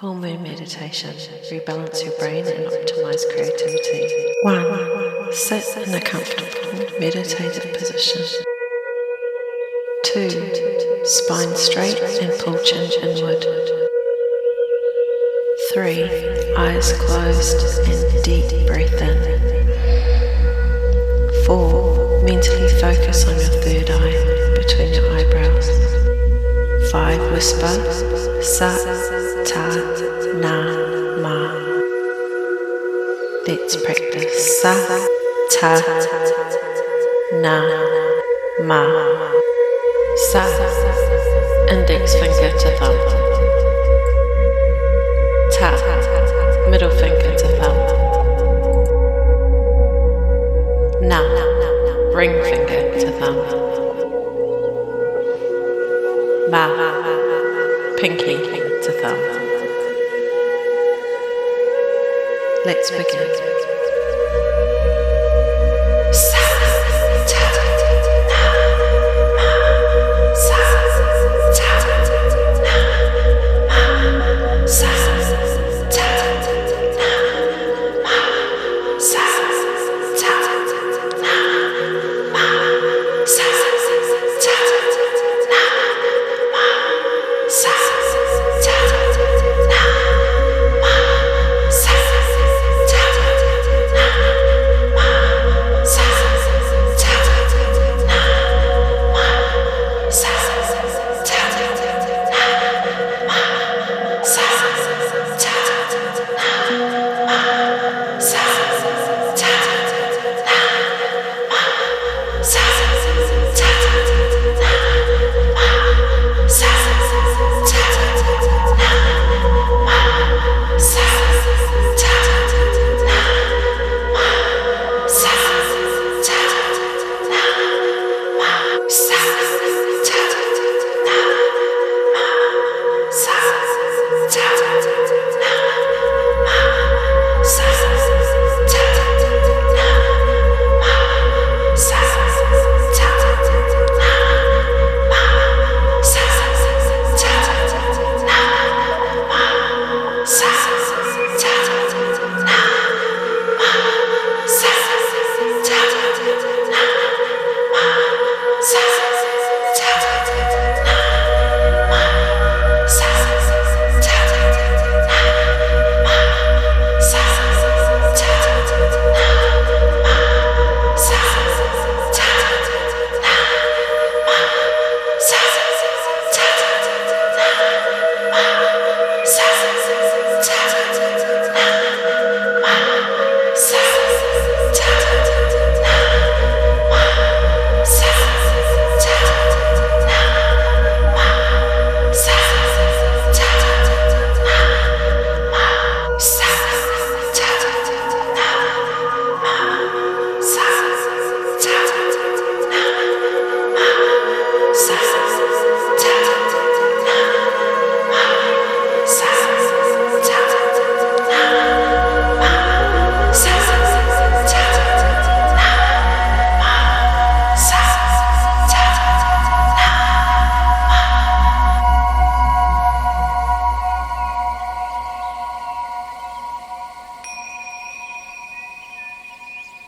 Full moon meditation. Rebalance your brain and optimize creativity. 1. Sit in a comfortable meditative position. 2. Spine straight and pull chin inward. 3. Eyes closed and deep breath in. 4. Mentally focus on your third eye between your eyebrows. 5. Whisper satanama. Let's practice satanama. Sa, index finger to thumb. Ta, middle finger to thumb. Na, ring finger to thumb. Ma, pinky to thumb. Let's begin.